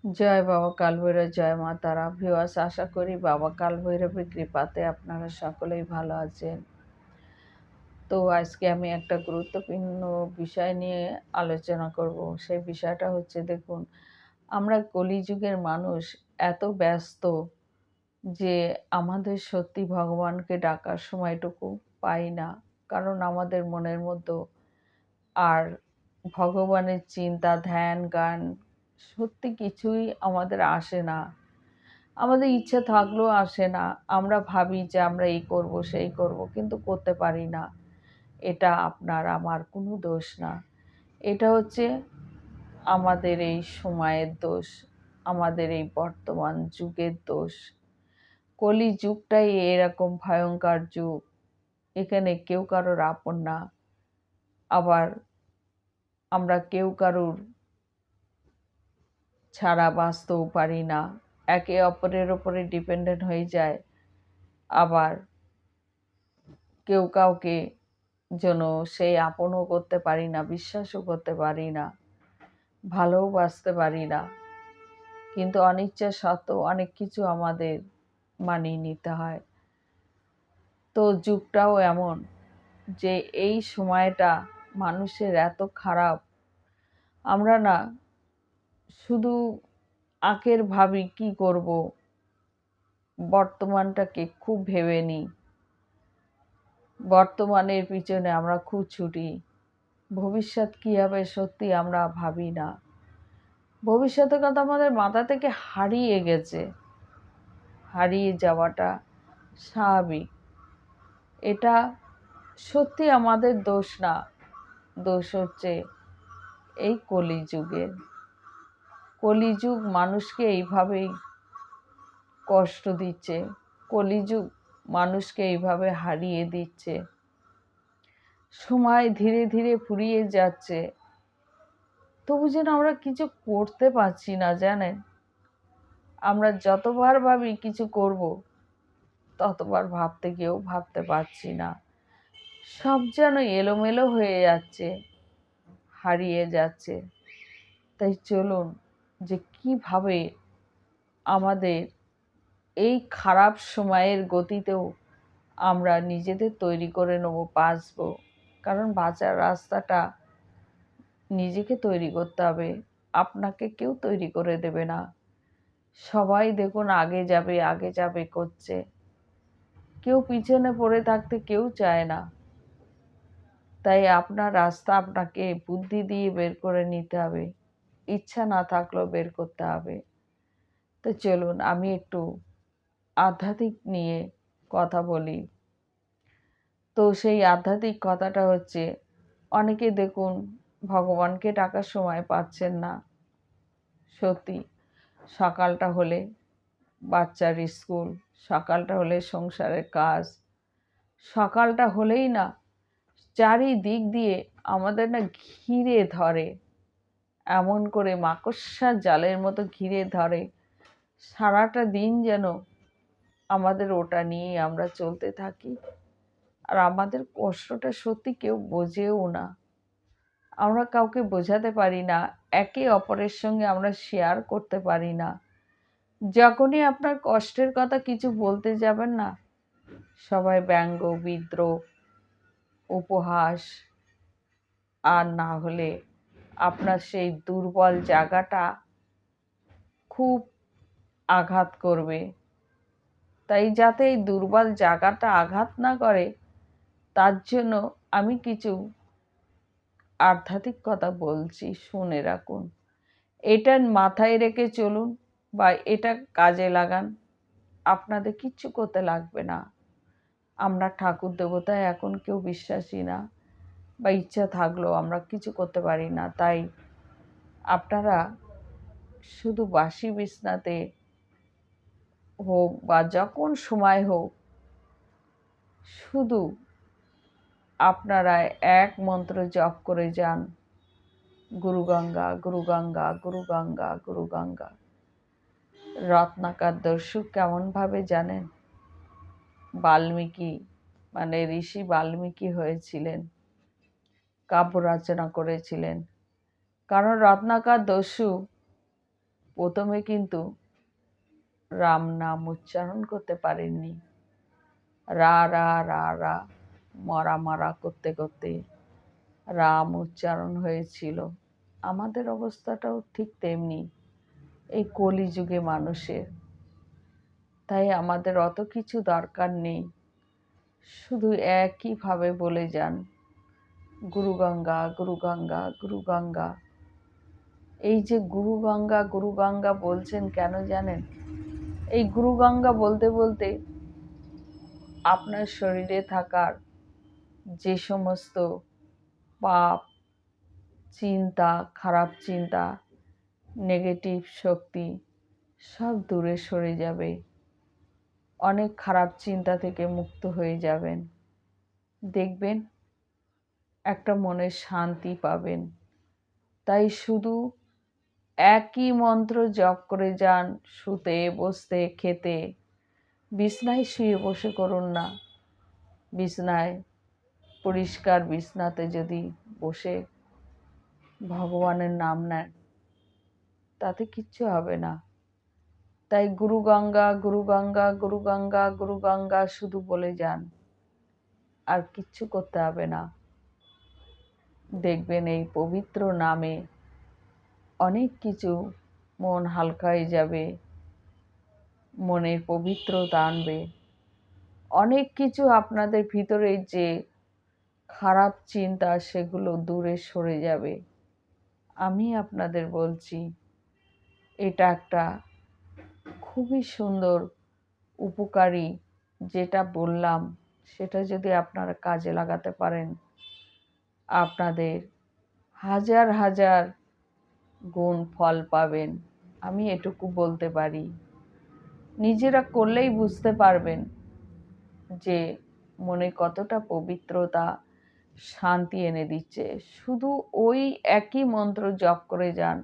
জয় বাবা কালভৈরব, জয় মা তারা। ভিউয়ার্স, আশা করি বাবা কালভৈরবের কৃপাতে আপনারা সকলেই ভালো আছেন। তো আজকে আমি একটা গুরুত্বপূর্ণ বিষয় নিয়ে আলোচনা করব। সেই বিষয়টা হচ্ছে, দেখুন, আমরা কলিযুগের মানুষ এত ব্যস্ত যে আমাদের সত্যি ভগবানকে ডাকার সময়টুকু পাই না। কারণ আমাদের মনের মধ্যে আর ভগবানের চিন্তা, ধ্যান, গান সত্যি কিছুই আমাদের আসে না। আমাদের ইচ্ছে থাকলেও আসে না। আমরা ভাবি যে আমরা এই করব, সেই করব, কিন্তু করতে পারি না। এটা আপনার আমার কোনো দোষ না। এটা হচ্ছে আমাদের এই সময়ের দোষ, আমাদের এই বর্তমান যুগের দোষ। কলি যুগটাই এরকম ভয়ঙ্কর যুগ। এখানে কেউ কারোর আপন না। আবার আমরা কেউ কারুর ছাড়া বাঁচতেও পারি না। একে অপরের ওপরে ডিপেন্ডেন্ট হয়ে যায়। আবার কেউ কাউকে যেন সেই আপনও করতে পারি না, বিশ্বাসও করতে পারি না, ভালোও বাসতে পারি না। কিন্তু অনিচ্ছা সত্ত্বেও অনেক কিছু আমাদের মানিয়ে নিতে হয়। তো যুগটাও এমন যে এই সময়টা মানুষের এত খারাপ, আমরা না শুধু আগের ভাবি কি করব, বর্তমানটাকে খুব ভেবে নিই। বর্তমানের পিছনে আমরা খুব ছুটি, ভবিষ্যৎ কী হবে সত্যি আমরা ভাবি না। ভবিষ্যতের কথা আমাদের মাথা থেকে হারিয়ে গেছে। হারিয়ে যাওয়াটা স্বাভাবিক। এটা সত্যি আমাদের দোষ না। দোষ হচ্ছে এই কলিযুগের। কলিযুগ মানুষকে এইভাবেই কষ্ট দিচ্ছে। কলিযুগ মানুষকে এইভাবে হারিয়ে দিচ্ছে। সময় ধীরে ধীরে ফুরিয়ে যাচ্ছে, তবু যেন আমরা কিছু করতে পারছি না, জানেন। আমরা যতবার ভাবি কিছু করব, ততবার ভাবতে গিয়েও ভাবতে পারছি না। সব যেন এলোমেলো হয়ে যাচ্ছে, হারিয়ে যাচ্ছে। তাই চলুন, যে কিভাবে আমাদের এই খারাপ সময়ের গতিতেও আমরা নিজেদের তৈরি করে নেব, বাঁচবো। কারণ বাঁচার রাস্তাটা নিজেকে তৈরি করতে হবে। আপনাকে কেউ তৈরি করে দেবে না। সবাই দেখুন আগে যাবে আগে যাবে করছে। কেউ পিছনে পড়ে থাকতে কেউ চায় না। তাই আপনার রাস্তা আপনাকে বুদ্ধি দিয়ে বের করে নিতে হবে। ইচ্ছা না থাকলেও বের করতে হবে। তো চলুন, আমি একটু আধ্যাত্মিক নিয়ে কথা বলি। তো সেই আধ্যাত্মিক কথাটা হচ্ছে, অনেকে দেখুন ভগবানকে ডাকার সময় পাচ্ছেন না। সত্যি, সকালটা হলে বাচ্চার স্কুল, সকালটা হলে সংসারের কাজ, সকালটা হলেই না চারিদিক দিয়ে আমাদের না ঘিরে ধরে, এমন করে মাকড়সার জালের মতো ঘিরে ধরে। সারাটা দিন যেন আমাদের ওটা নিয়েই আমরা চলতে থাকি। আর আমাদের কষ্টটা সত্যি কেউ বোঝেও না। আমরা কাউকে বোঝাতে পারি না, একে অপরের সঙ্গে আমরা শেয়ার করতে পারি না। যখনই আপনার কষ্টের কথা কিছু বলতে যাবেন না, সবাই ব্যঙ্গ, বিদ্রূপ, উপহাস, আর না হলে আপনার সেই দুর্বল জায়গাটা খুব আঘাত করবে। তাই যাতে এই দুর্বল জায়গাটা আঘাত না করে, তার জন্য আমি কিছু আধ্যাত্মিক কথা বলছি, শুনে রাখুন। এটা মাথায় রেখে চলুন বা এটা কাজে লাগান। আপনাদের কিচ্ছু করতে লাগবে না। আমরা ঠাকুর দেবতায় এখন কেউ বিশ্বাসী না, বা ইচ্ছা থাকলেও আমরা কিছু করতে পারি না। তাই আপনারা শুধু বাসি বিছনাতে হোক বা যখন সময় হোক, শুধু আপনারা এক মন্ত্র জপ করে যান, গুরু গঙ্গা, গুরু গঙ্গা, গুরু গঙ্গা, গুরু গঙ্গা। রত্নাকর দস্যু কেমনভাবে জানেন? বাল্মীকি, মানে ঋষি বাল্মীকি হয়েছিলেন, কাব্য রচনা করেছিলেন। কারণ রত্নাকর দস্যু প্রথমে কিন্তু রাম নাম উচ্চারণ করতে পারেননি। রা রা রা রা মরা মরা করতে করতে রাম উচ্চারণ হয়েছিল। আমাদের অবস্থাটাও ঠিক তেমনি, এই কলিযুগে মানুষের। তাই আমাদের অত কিছু দরকার নেই, শুধু একইভাবে বলে যান গুরু গঙ্গা গুরু গঙ্গা গুরু গঙ্গা। এই যে গুরু গঙ্গা গুরু গঙ্গা বলছেন কেন জানেন? এই গুরু গঙ্গা বলতে বলতে আপনার শরীরে থাকার যে সমস্ত পাপ, চিন্তা, খারাপ চিন্তা, নেগেটিভ শক্তি সব দূরে সরে যাবে। অনেক খারাপ চিন্তা থেকে মুক্ত হয়ে যাবেন। দেখবেন একটা মনের শান্তি পাবেন। তাই শুধু একই মন্ত্র জপ করে যান, শুতে বসতে খেতে। বিছনায় শুয়ে বসে করুন না, বিছনায় পরিষ্কার বিছনাতে যদি বসে ভগবানের নাম নেন, তাতে কিচ্ছু হবে না। তাই গুরু গঙ্গা গুরু গঙ্গা গুরু গঙ্গা গুরু গঙ্গা শুধু বলে যান, আর কিচ্ছু করতে হবে না। দেখবেন এই পবিত্র নামে অনেক কিছু মন হালকা হয়ে যাবে, মনের পবিত্রতা আনবে। অনেক কিছু আপনাদের ভিতরে যে খারাপ চিন্তা সেগুলো দূরে সরে যাবে। আমি আপনাদের বলছি, এটা একটা খুবই সুন্দর উপকারী, যেটা বললাম সেটা যদি আপনারা কাজে লাগাতে পারেন, আপনাদের হাজার হাজার গুণ ফল পাবেন। আমি এটুকু বলতে পারি। নিজেরা করলেই বুঝতে পারবেন যে মনে কতটা পবিত্রতা, শান্তি এনে দিচ্ছে। শুধু ওই একই মন্ত্র জপ করে যান,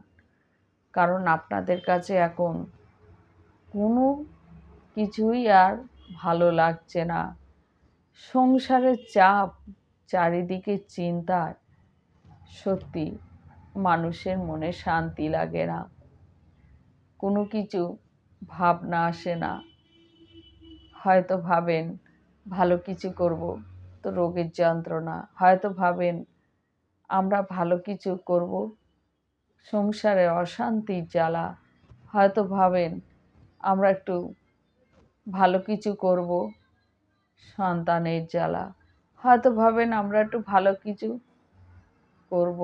কারণ আপনাদের কাছে এখন কোনো কিছুই আর ভালো লাগছে না। সংসারের চাপ, চারিদিকে চিন্তা, সত্যি মানুষের মনে শান্তি লাগে না। কোনো কিছু ভাবনা আসে না। হয়তো ভাবেন ভালো কিছু করব, তো রোগের যন্ত্রণা। হয়তো ভাবেন আমরা ভালো কিছু করব, সংসারে অশান্তির জ্বালা। হয়তো ভাবেন আমরা একটু ভালো কিছু করব, সন্তানের জ্বালা। হয়তো ভাবেন আমরা একটু ভালো কিছু করব,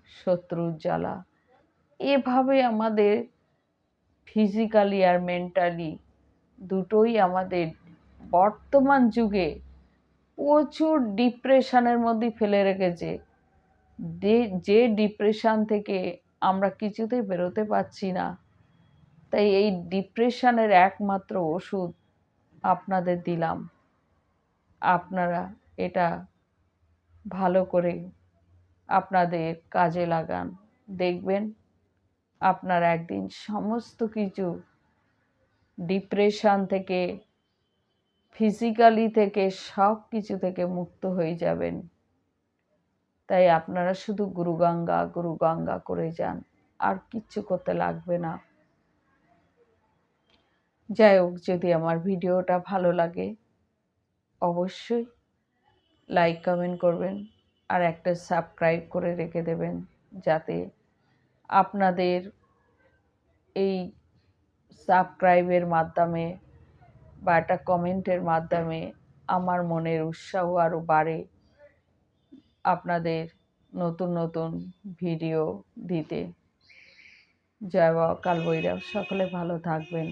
শত্রুর জ্বালা। এভাবে আমাদের ফিজিক্যালি আর মেন্টালি দুটোই আমাদের বর্তমান যুগে প্রচুর ডিপ্রেশনের মধ্যে ফেলে রেখেছে। যে ডিপ্রেশন থেকে আমরা কিছুতেই বেরোতে পারছি না। তাই এই ডিপ্রেশনের একমাত্র ওষুধ আপনাদের দিলাম। আপনারা এটা ভালো করে আপনাদের কাজে লাগান। দেখবেন আপনার একদিন সমস্ত কিছু ডিপ্রেশন থেকে, ফিজিক্যালি থেকে, সব কিছু থেকে মুক্ত হয়ে যাবেন। তাই আপনারা শুধু গুরু গঙ্গা করে যান, আর কিচ্ছু করতে লাগবে না। যাই হোক, যদি আমার ভিডিওটা ভালো লাগে অবশ্যই লাইক কমেন্ট করবেন, আর একটা সাবস্ক্রাইব করে রেখে দেবেন, যাতে আপনাদের এই সাবস্ক্রাইবের মাধ্যমে বা একটা কমেন্টের মাধ্যমে আমার মনের উৎসাহ আরও বাড়ে আপনাদের নতুন নতুন ভিডিও দিতে। জয় বাবা কাল ভৈরব। সকলে ভালো থাকবেন।